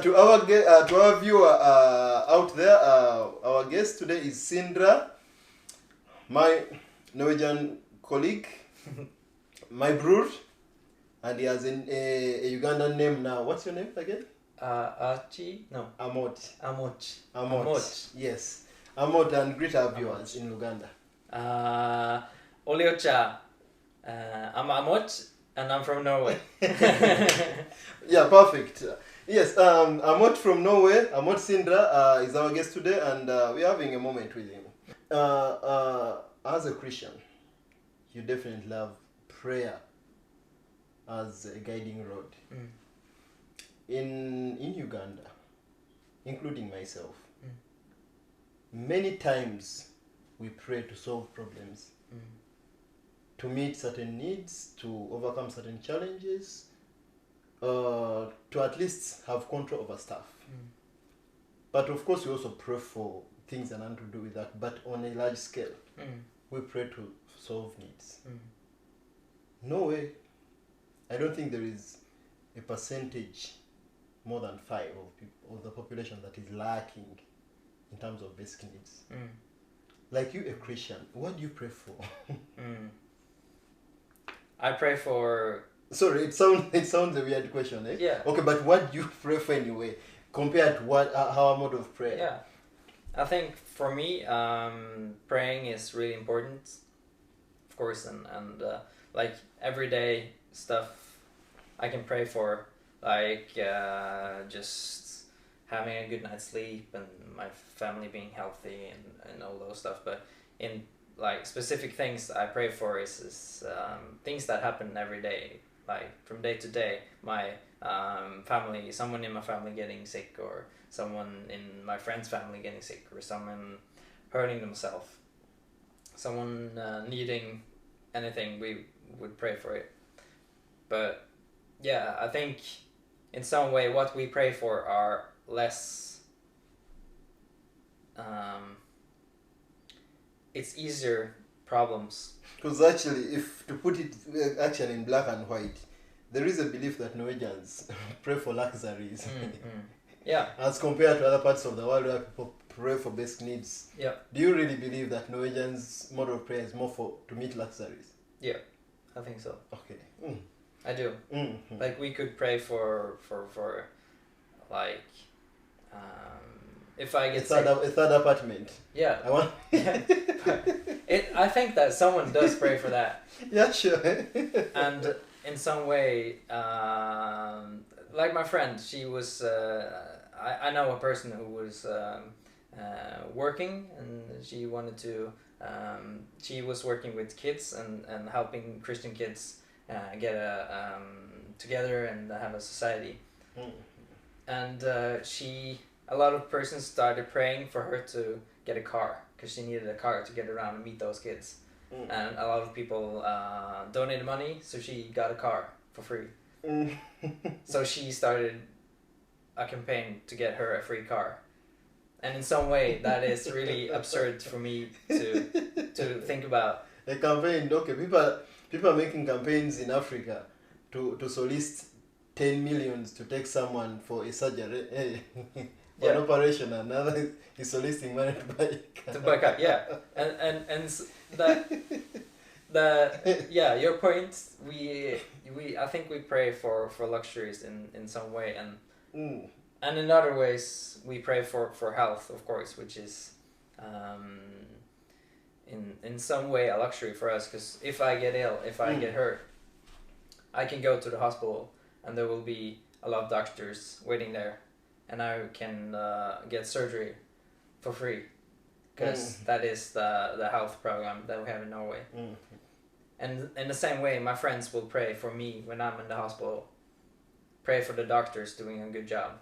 to our viewer out there, our guest today is Sindre, my Norwegian colleague, my brother, and he has a Ugandan name now. What's your name again? Archie? No. Amot. Amot. Yes. Amot, and greet our viewers in Uganda. Oliocha. I'm Amot, and I'm from Norway. Yeah, perfect. Yes, Amot from Norway, Amot Sindre is our guest today, and we're having a moment with him. As a Christian, you definitely love prayer as a guiding rod. In Uganda, including myself, many times we pray to solve problems, to meet certain needs, to overcome certain challenges, to at least have control over stuff. But of course, we also pray for things that have to do with that, but on a large scale. We pray to solve needs. No way. I don't think there is a percentage more than 5 of the population that is lacking in terms of basic needs. Like you, a Christian, what do you pray for? I pray for... Sorry, it sounds a weird question, eh? Yeah. Okay, but what do you pray for anyway, compared to what our mode of prayer? Yeah. I think for me, praying is really important, of course, and like everyday stuff I can pray for, like just having a good night's sleep and my family being healthy and all those stuff. But in like specific things I pray for is things that happen every day, like from day to day. My family, someone in my family getting sick, or someone in my friend's family getting sick, or someone hurting themselves, someone needing anything, we would pray for it. But yeah, I think in some way what we pray for are less, it's easier problems. Because actually, if to put it actually in black and white, there is a belief that Norwegians pray for luxuries. Yeah. As compared to other parts of the world where people pray for basic needs. Yeah. Do you really believe that Norwegians' mode of prayer is more to meet luxuries? Yeah, I think so. Okay. I do. Like we could pray for like if I get sick. A third apartment. Yeah. I want. I think that someone does pray for that. Yeah, sure. And in some way, like my friend, she was. I know a person who was working, and she wanted to. She was working with kids and helping Christian kids get together and have a society. And a lot of persons started praying for her to get a car, because she needed a car to get around and meet those kids. And a lot of people donated money, so she got a car for free. So she started a campaign to get her a free car. And in some way, that is really absurd for me to think about. A campaign, okay. People are making campaigns in Africa to solicit 10 millions to take someone for a surgery, for an operation, and another is soliciting money to buy a car. To buy a car, yeah. And that yeah, your point. I think we pray for luxuries in some way, and in other ways we pray for health, of course, which is in some way a luxury for us, because if I get ill, if I get hurt, I can go to the hospital and there will be a lot of doctors waiting there, and I can get surgery for free, because that is the health program that we have in Norway. And in the same way, my friends will pray for me when I'm in the hospital, pray for the doctors doing a good job.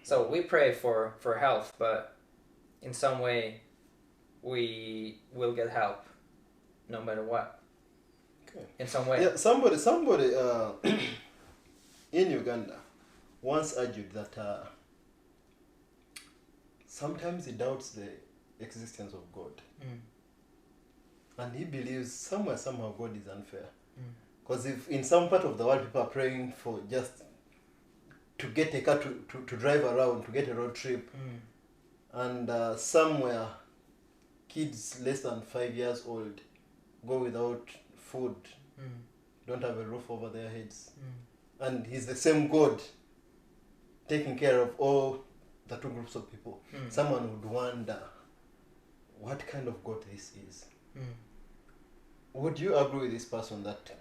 So we pray for health, but in some way we will get help no matter what. Okay. In some way. Yeah, somebody in Uganda once argued that sometimes he doubts the existence of God. And he believes somehow God is unfair. Because if in some part of the world people are praying for just to get a car to drive around, to get a road trip. And somewhere kids less than 5 years old go without food, don't have a roof over their heads. And he's the same God taking care of all the two groups of people. Someone would wonder what kind of God this is. Would you agree with this person that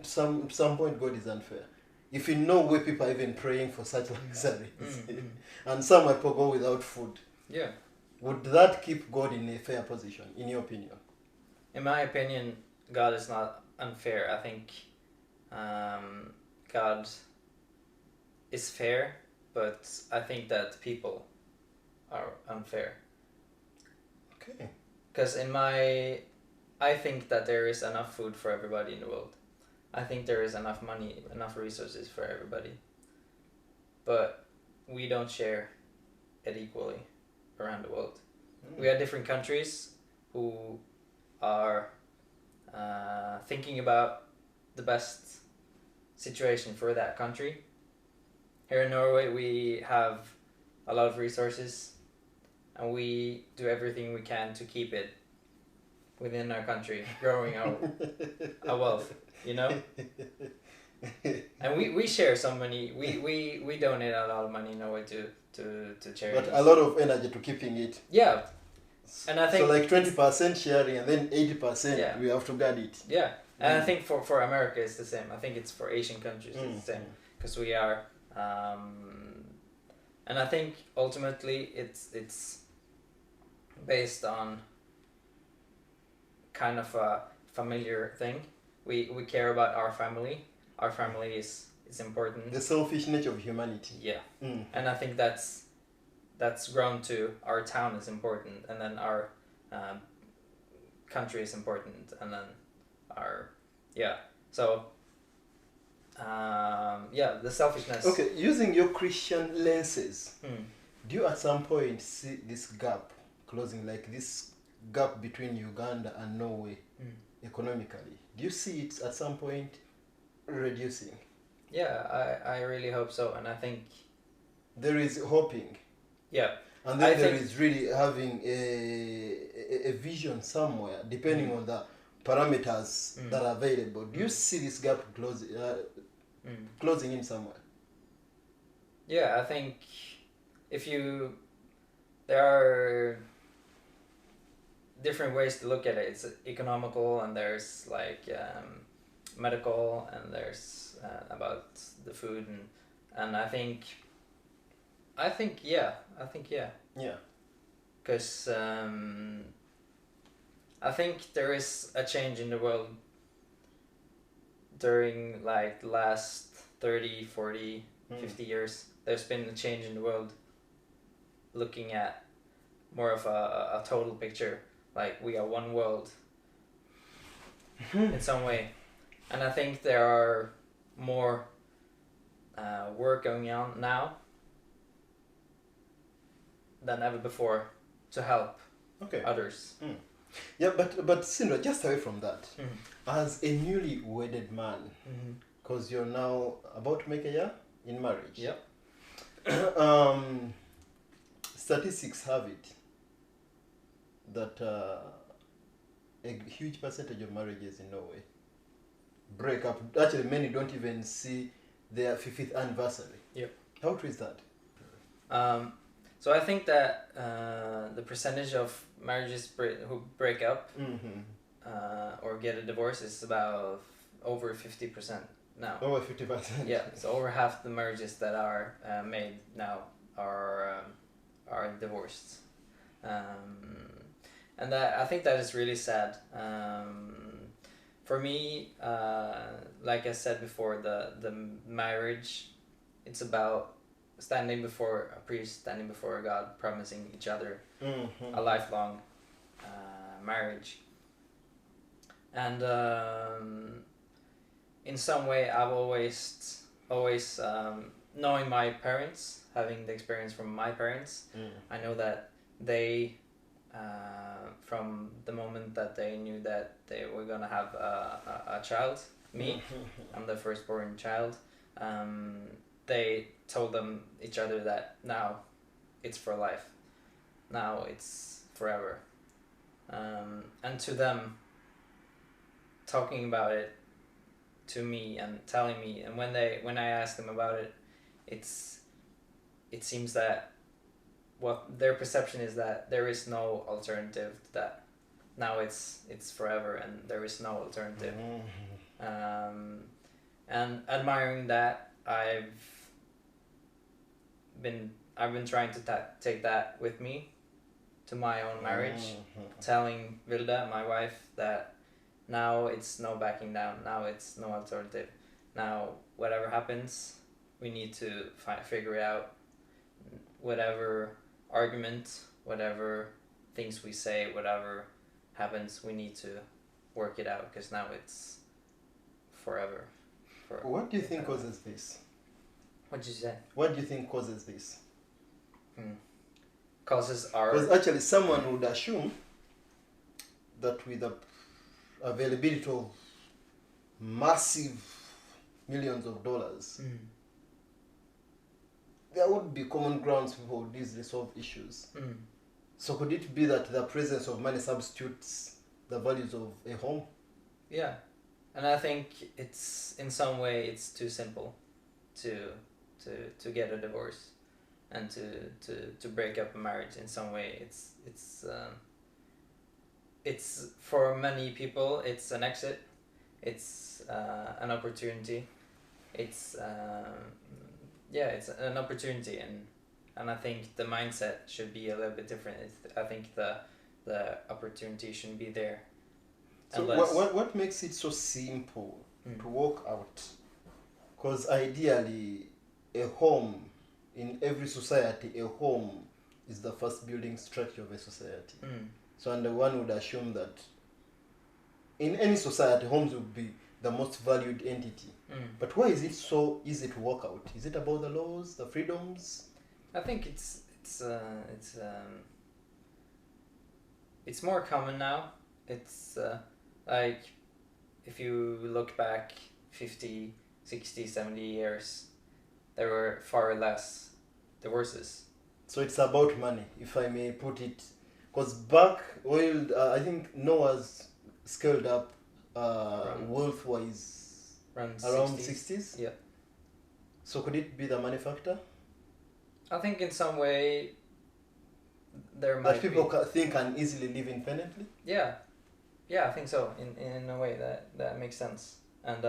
some point God is unfair? If in no way people are even praying for such luxuries, and some people go without food, would that keep God in a fair position, in your opinion? In my opinion, God is not unfair. I think God is fair, but I think that people are unfair. Okay. Because I think that there is enough food for everybody in the world. I think there is enough money, enough resources for everybody. But we don't share it equally around the world. We have different countries who are thinking about the best situation for that country. Here in Norway, we have a lot of resources, and we do everything we can to keep it within our country, growing our wealth, you know? And we share some money. We donate a lot of money in Norway to charities. But a lot of energy to keeping it. Yeah. And I think so like 20% sharing and then 80% we have to guard it. Yeah. And I think for America it's the same. I think it's for Asian countries it's the same. Because we are and I think ultimately it's based on kind of a familiar thing. We care about our family. Our family is important. The selfish nature of humanity. Yeah. And I think that's grown to our town is important, and then our country is important, and then our so the selfishness. Okay, using your Christian lenses, do you at some point see this gap closing, like this gap between Uganda and Norway economically? Do you see it at some point reducing? Yeah, I really hope so, and I think there is hoping. Yeah. And then there is really having a vision somewhere, depending on the parameters that are available. Do you see this gap closing in somewhere? Yeah, I think there are different ways to look at it. It's economical, and there's like medical, and there's about the food, and I think yeah. Because I think there is a change in the world during like the last 30, 40, 50 years. There's been a change in the world looking at more of a total picture. Like we are one world in some way. And I think there are more work going on now than ever before to help others. Yeah, but Sindre, just away from that, as a newly wedded man, because you're now about to make a year in marriage. Yep. Statistics have it that a huge percentage of marriages in Norway break up. Actually, many don't even see their 50th anniversary. Yep. How true is that? So I think that the percentage of marriages who break up or get a divorce is about over 50% now. Over 50%. Yeah, so over half the marriages that are made now are divorced, and I think that is really sad. For me, like I said before, the marriage, it's about standing before a priest, standing before God, promising each other a lifelong marriage. And in some way, I've always knowing my parents, having the experience from my parents, I know that they, from the moment that they knew that they were gonna have a child, me, I'm the firstborn child. they told them each other that now it's for life, now it's forever, and to them, talking about it to me and telling me, and when I asked them about it, it seems that what their perception is that there is no alternative to that. Now it's forever and there is no alternative. And admiring that, I've been trying to take that with me to my own marriage, telling Vilda, my wife, that now it's no backing down, now it's no alternative. Now whatever happens, we need to figure it out. Whatever argument, whatever things we say, whatever happens, we need to work it out, because now it's forever. What do you think causes this? What did you say? What do you think causes this? Causes are... Because actually someone would assume that with the availability of massive millions of dollars, there would be common grounds for these resolved issues. So could it be that the presence of money substitutes the values of a home? Yeah, and I think it's, in some way, it's too simple to get a divorce and to break up a marriage. In some way, it's for many people, it's an exit, it's an opportunity, it's it's an opportunity, and I think the mindset should be a little bit different. I think the opportunity shouldn't be there. So what makes it so simple to walk out? Because ideally, a home, in every society, a home is the first building structure of a society. So, and one would assume that in any society, homes would be the most valued entity. But why is it so easy to walk out? Is it about the laws, the freedoms? I think it's more common now. It's like, if you look back 50, 60, 70 years, there were far less divorces. So it's about money, if I may put it. Because back, I think Noah's scaled up wealth-wise around 60s. Yeah. So could it be the money factor? I think in some way there might that people think can easily live independently. Yeah, I think so. In a way that makes sense. And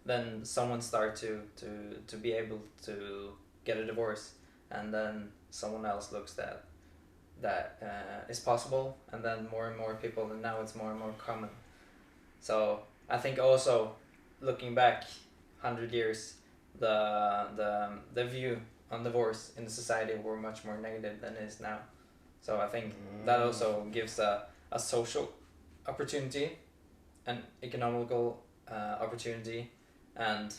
then someone start to be able to get a divorce, and then someone else looks that is possible, and then more and more people, and now it's more and more common. So I think also, looking back 100 years, the view on divorce in the society were much more negative than it is now. So I think that also gives a social opportunity, an economical opportunity, and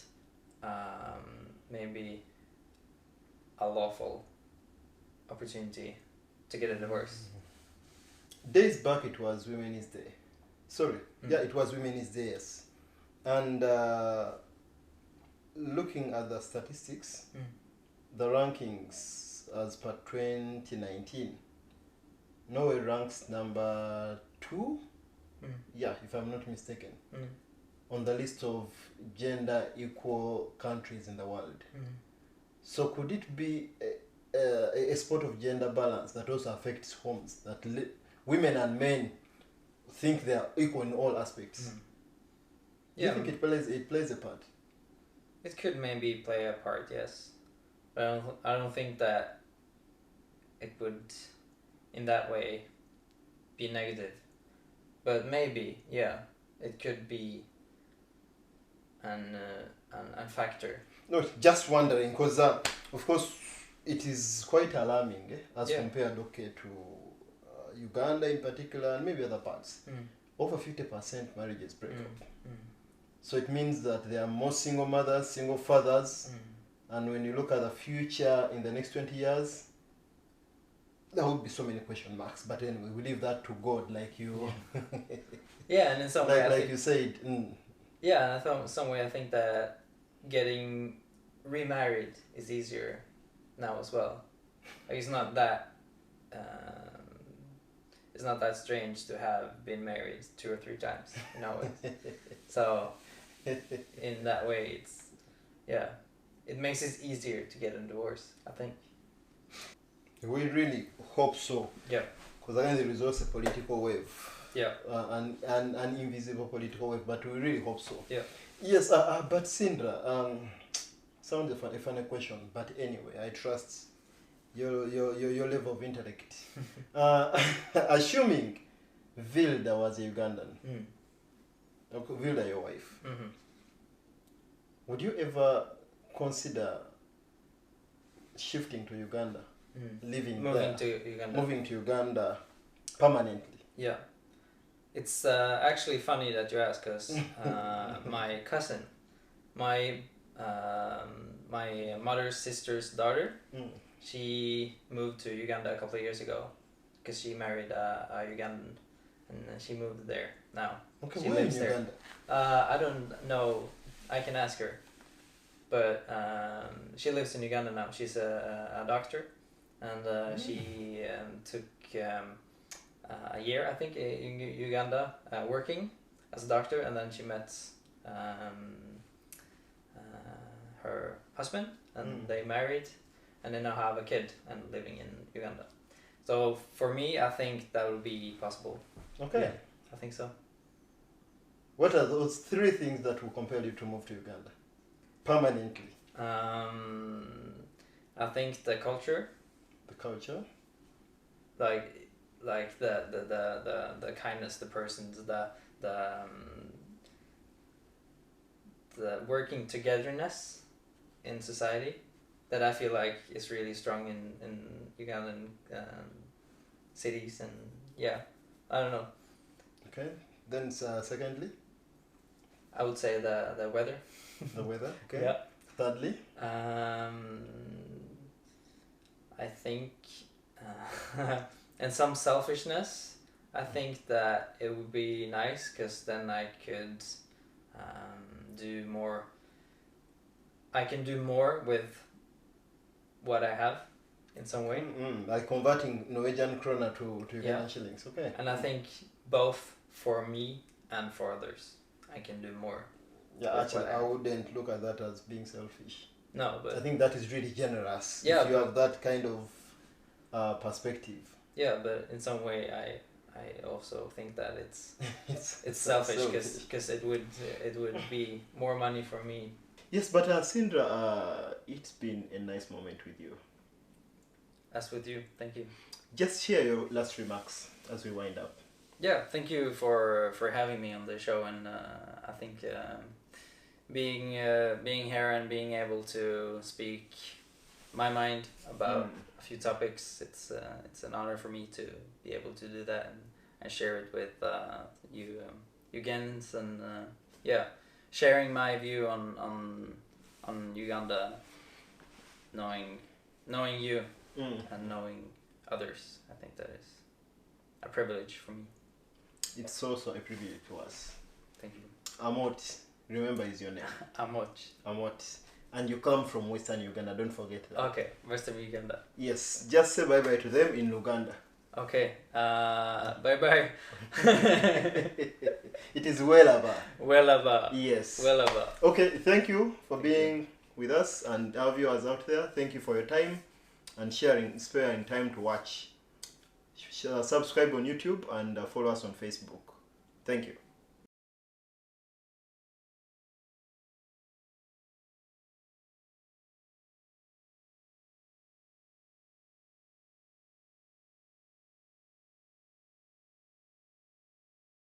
maybe a lawful opportunity to get a divorce. Days back it was Women's Day. It was Women's Day, yes. And looking at the statistics, the rankings as per 2019, Norway ranks number 2, if I'm not mistaken, on the list of gender equal countries in the world. So could it be a sport of gender balance that also affects homes, that women and men think they are equal in all aspects? Do you think it plays a part? It could maybe play a part, yes. But I don't think that it would, in that way, be negative. But maybe, it could be an factor. No, just wondering, because of course it is quite alarming as compared to Uganda in particular, and maybe other parts. Over 50% marriages break up. So it means that there are more single mothers, single fathers, and when you look at the future in the next 20 years, there will be so many question marks. But anyway, we leave that to God, like you. And in some way, like you said. Yeah, and in some way, I think that getting remarried is easier now as well. Like it's not that strange to have been married 2 or 3 times, you know. So in that way, it makes it easier to get a divorce, I think. We really hope so. Yeah. Because again, there is also a political wave. Yeah. And an invisible political wave, but we really hope so. Yeah. Yes, but Sindre, sounds a funny question, but anyway, I trust your level of intellect. Assuming Vilda was a Ugandan, Vilda your wife, would you ever consider shifting to Uganda, living moving there, moving to Uganda permanently? Yeah. It's actually funny that you ask, because my cousin, my mother's sister's daughter, she moved to Uganda a couple of years ago because she married a Ugandan, and she moved there now. Okay, she where lives in there. Uganda? I don't know. I can ask her, but she lives in Uganda now. She's a doctor, and she took a year, I think, in Uganda working as a doctor, and then she met her husband, and they married, and they now have a kid and living in Uganda. So for me, I think that would be possible. Okay. Yeah, I think so. What are those 3 things that will compel you to move to Uganda permanently? I think the culture. The culture? Like the kindness, the persons, the working togetherness in society, that I feel like is really strong in Ugandan cities, and I don't know. Okay. Then secondly? I would say the weather. The weather. Okay. Yeah. Thirdly? I think, and some selfishness, I think that it would be nice, because then I could do more. I can do more with what I have in some way. Like converting Norwegian krona to Ugandan shillings. Okay. And I think both for me and for others, I can do more. Yeah, actually, I wouldn't look at that as being selfish. No, but I think that is really generous. Yeah, if you have that kind of perspective. Yeah, but in some way, I also think that it's selfish, because it would be more money for me. Yes, but Sindre, it's been a nice moment with you. As with you, thank you. Just share your last remarks as we wind up. Yeah, thank you for having me on the show, and I think being here and being able to speak my mind about a few topics, it's an honor for me to be able to do that and share it with you Ugandans, and sharing my view on Uganda, knowing you and knowing others. I think that is a privilege for me. It's also a privilege to us. Thank you. Amot, remember, is your name. Amot. And you come from Western Uganda, don't forget that. Okay, Western Uganda. Yes, just say bye-bye to them in Uganda. Okay, bye-bye. It is Welaba. Welaba. Yes. Welaba. Okay, thank you for being with us, and our viewers out there, thank you for your time and sparing time to watch. Subscribe on YouTube and follow us on Facebook. Thank you.